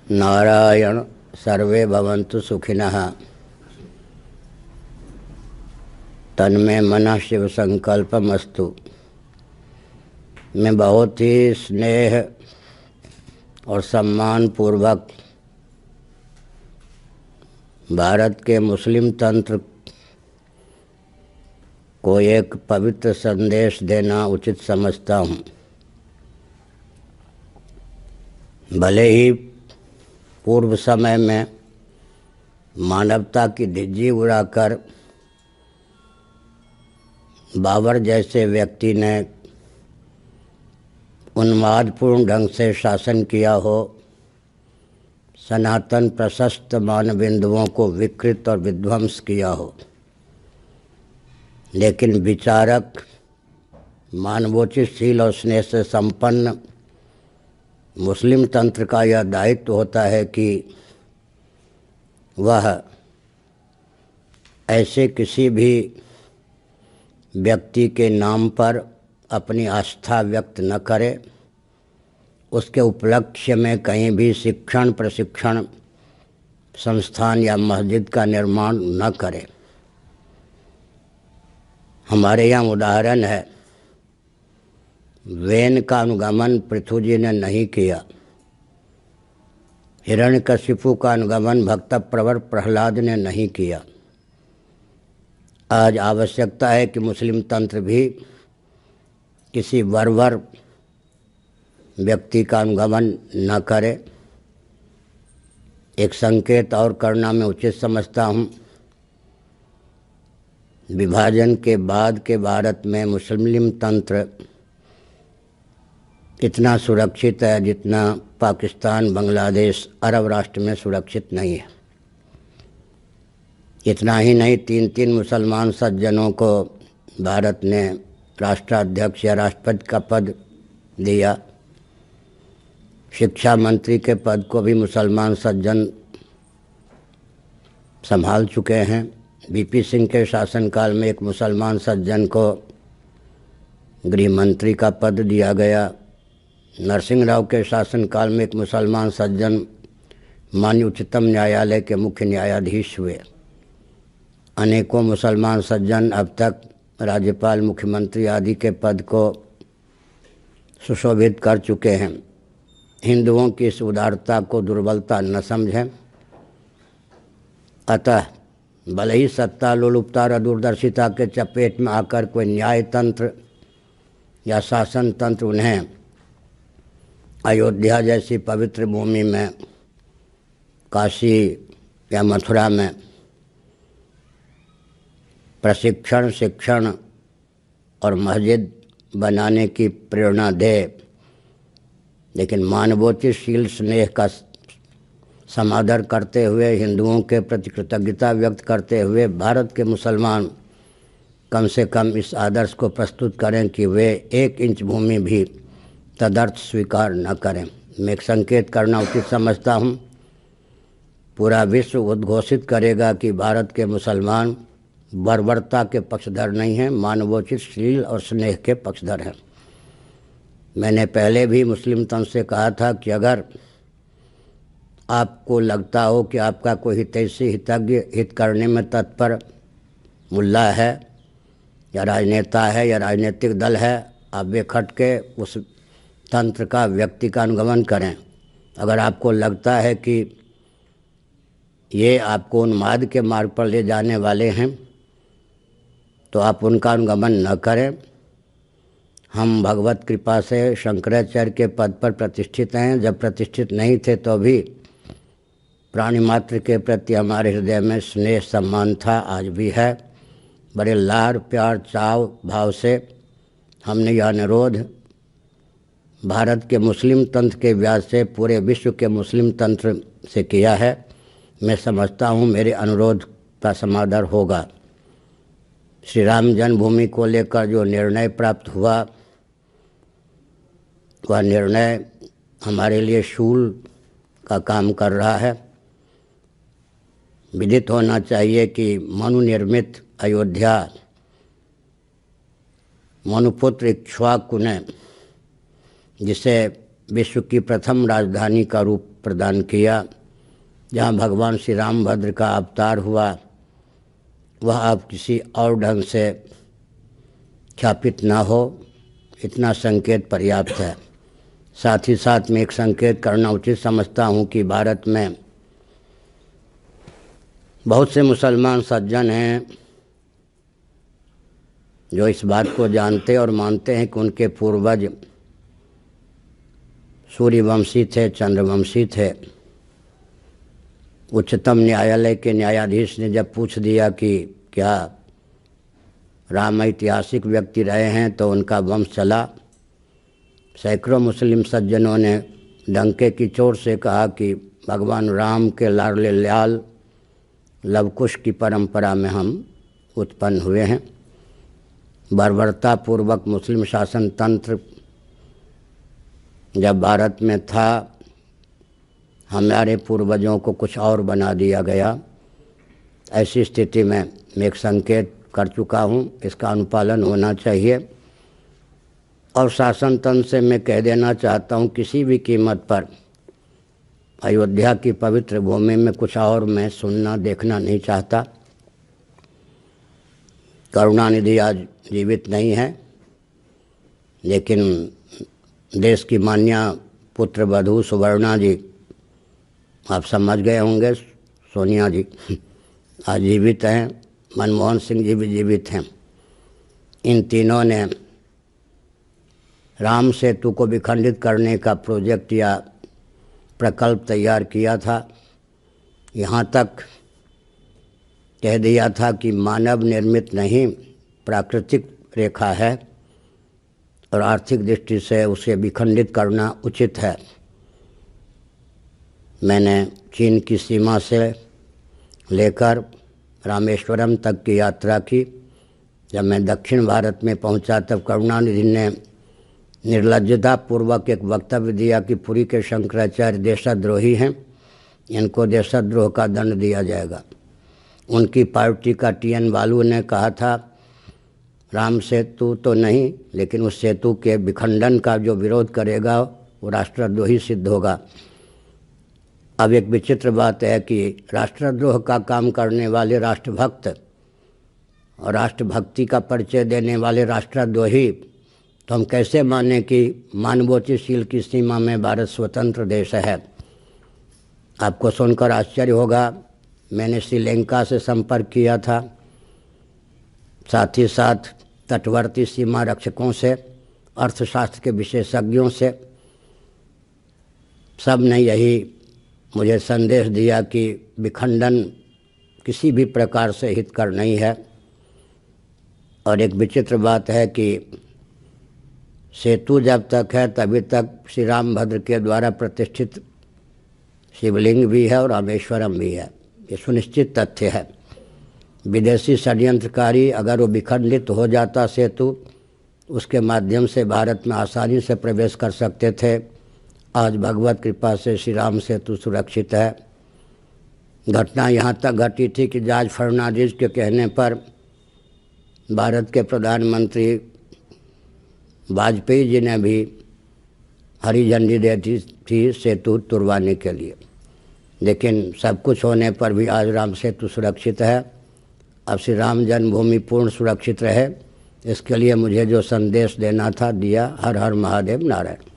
नारायण सर्वे भवन्तु सुखिनः। तन्मे मनः शिव संकल्पमस्तु। मैं बहुत ही स्नेह और सम्मान पूर्वक भारत के मुस्लिम तंत्र को एक पवित्र संदेश देना उचित समझता हूँ। भले ही पूर्व समय में मानवता की धज्जी उड़ाकर बाबर जैसे व्यक्ति ने उन्मादपूर्ण ढंग से शासन किया हो, सनातन प्रशस्त मानबिंदुओं को विकृत और विध्वंस किया हो, लेकिन विचारक, मानवोचितशील और स्नेह से संपन्न मुस्लिम तंत्र का यह दायित्व होता है कि वह ऐसे किसी भी व्यक्ति के नाम पर अपनी आस्था व्यक्त न करे, उसके उपलक्ष्य में कहीं भी शिक्षण प्रशिक्षण संस्थान या मस्जिद का निर्माण न करे। हमारे यहाँ उदाहरण है, वेन का अनुगमन पृथु जी ने नहीं किया, हिरण्यकशिपु का अनुगमन भक्त प्रवर प्रहलाद ने नहीं किया। आज आवश्यकता है कि मुस्लिम तंत्र भी किसी वरवर व्यक्ति का अनुगमन न करे। एक संकेत और करना मैं उचित समझता हूँ। विभाजन के बाद के भारत में मुस्लिम तंत्र इतना सुरक्षित है जितना पाकिस्तान, बांग्लादेश, अरब राष्ट्र में सुरक्षित नहीं है। इतना ही नहीं, 3 मुसलमान सज्जनों को भारत ने राष्ट्राध्यक्ष या राष्ट्रपति का पद दिया। शिक्षा मंत्री के पद को भी मुसलमान सज्जन संभाल चुके हैं। वीपी सिंह के शासनकाल में एक मुसलमान सज्जन को गृह मंत्री का पद दिया गया। नरसिंह राव के शासनकाल में एक मुसलमान सज्जन माननीय उच्चतम न्यायालय के मुख्य न्यायाधीश हुए। अनेकों मुसलमान सज्जन अब तक राज्यपाल, मुख्यमंत्री आदि के पद को सुशोभित कर चुके हैं। हिंदुओं की इस उदारता को दुर्बलता न समझें। अतः भले ही सत्ता लोलुपता और दूरदर्शिता के चपेट में आकर कोई न्याय तंत्र या शासन तंत्र उन्हें अयोध्या जैसी पवित्र भूमि में, काशी या मथुरा में प्रशिक्षण, शिक्षण और मस्जिद बनाने की प्रेरणा दे, लेकिन मानवोचितशील स्नेह का समादर करते हुए, हिंदुओं के प्रति कृतज्ञता व्यक्त करते हुए भारत के मुसलमान कम से कम इस आदर्श को प्रस्तुत करें कि वे 1 इंच भूमि भी तदर्थ स्वीकार न करें। मैं एक संकेत करना उचित समझता हूँ। पूरा विश्व उद्घोषित करेगा कि भारत के मुसलमान बर्बरता के पक्षधर नहीं हैं, मानवोचितशील और स्नेह के पक्षधर हैं। मैंने पहले भी मुस्लिम तंत्र से कहा था कि अगर आपको लगता हो कि आपका कोई हितैषी, हितज्ञ, हित करने में तत्पर मुल्ला है या राजनेता है या राजनीतिक दल है, आप बेखट के उस तंत्र का, व्यक्ति का अनुगमन करें। अगर आपको लगता है कि ये आपको उन्माद के मार्ग पर ले जाने वाले हैं, तो आप उनका अनुगमन न करें। हम भगवत कृपा से शंकराचार्य के पद पर प्रतिष्ठित हैं। जब प्रतिष्ठित नहीं थे तो भी प्राणी मात्र के प्रति हमारे हृदय में स्नेह सम्मान था, आज भी है। बड़े लाड़ प्यार चाव भाव से हमने यह अनुरोध भारत के मुस्लिम तंत्र के व्यास से पूरे विश्व के मुस्लिम तंत्र से किया है। मैं समझता हूँ मेरे अनुरोध का समादर होगा। श्री राम जन्मभूमि को लेकर जो निर्णय प्राप्त हुआ, वह निर्णय हमारे लिए शूल का काम कर रहा है। विदित होना चाहिए कि मनु निर्मित अयोध्या मनुपुत्र इक्ष्वाकु ने, जिसे विश्व की प्रथम राजधानी का रूप प्रदान किया, जहाँ भगवान श्री रामभद्र का अवतार हुआ, वह अब किसी और ढंग से ख्यापित ना हो, इतना संकेत पर्याप्त है। साथ ही साथ मैं एक संकेत करना उचित समझता हूँ कि भारत में बहुत से मुसलमान सज्जन हैं जो इस बात को जानते और मानते हैं कि उनके पूर्वज सूर्यवंशी थे, चंद्रवंशी थे। उच्चतम न्यायालय के न्यायाधीश ने जब पूछ दिया कि क्या राम ऐतिहासिक व्यक्ति रहे हैं, तो उनका वंश चला। सैकड़ों मुस्लिम सज्जनों ने डंके की चोट से कहा कि भगवान राम के लाडले लाल लवकुश की परंपरा में हम उत्पन्न हुए हैं। बर्बरता पूर्वक मुस्लिम शासन तंत्र जब भारत में था, हमारे पूर्वजों को कुछ और बना दिया गया। ऐसी स्थिति में मैं एक संकेत कर चुका हूँ, इसका अनुपालन होना चाहिए। और शासन तंत्र से मैं कह देना चाहता हूँ, किसी भी कीमत पर अयोध्या की पवित्र भूमि में कुछ और मैं सुनना देखना नहीं चाहता। करुणानिधि आज जीवित नहीं है, लेकिन देश की मान्या पुत्र वधू सुवर्णा जी, आप समझ गए होंगे, सोनिया जी आज जीवित हैं, मनमोहन सिंह जी भी जीवित हैं। इन तीनों ने राम सेतु को विखंडित करने का प्रोजेक्ट या प्रकल्प तैयार किया था। यहाँ तक कह दिया था कि मानव निर्मित नहीं, प्राकृतिक रेखा है और आर्थिक दृष्टि से उसे विखंडित करना उचित है। मैंने चीन की सीमा से लेकर रामेश्वरम तक की यात्रा की। जब मैं दक्षिण भारत में पहुंचा, तब करुणानिधि ने निर्लज्जता पूर्वक एक वक्तव्य दिया कि पुरी के शंकराचार्य देशद्रोही हैं, इनको देशद्रोह का दंड दिया जाएगा। उनकी पार्टी का TN बालू ने कहा था, राम सेतु तो नहीं, लेकिन उस सेतु के विखंडन का जो विरोध करेगा वो राष्ट्रद्रोही सिद्ध होगा। अब एक विचित्र बात है कि राष्ट्रद्रोह का काम करने वाले राष्ट्रभक्त और राष्ट्रभक्ति का परिचय देने वाले राष्ट्रद्रोही, तो हम कैसे माने कि मानवोचिशील की सीमा में भारत स्वतंत्र देश है। आपको सुनकर आश्चर्य होगा, मैंने श्रीलंका से संपर्क किया था, साथ ही साथ तटवर्ती सीमा रक्षकों से, अर्थशास्त्र के विशेषज्ञों से। सब ने यही मुझे संदेश दिया कि विखंडन किसी भी प्रकार से हितकर नहीं है। और एक विचित्र बात है कि सेतु जब तक है तभी तक श्री रामभद्र के द्वारा प्रतिष्ठित शिवलिंग भी है और रामेश्वरम भी है, ये सुनिश्चित तथ्य है। विदेशी षड्यंत्रकारी अगर वो विखंडित हो जाता सेतु, उसके माध्यम से भारत में आसानी से प्रवेश कर सकते थे। आज भगवत कृपा से श्री राम सेतु सुरक्षित है। घटना यहाँ तक घटी थी कि जॉर्ज फर्नांडिस के कहने पर भारत के प्रधानमंत्री वाजपेयी जी ने भी हरी झंडी दे दी थी सेतु तुड़वाने के लिए। लेकिन सब कुछ होने पर भी आज राम सेतु सुरक्षित है। अब श्री राम जन्मभूमि पूर्ण सुरक्षित रहे, इसके लिए मुझे जो संदेश देना था दिया। हर हर महादेव, नारायण।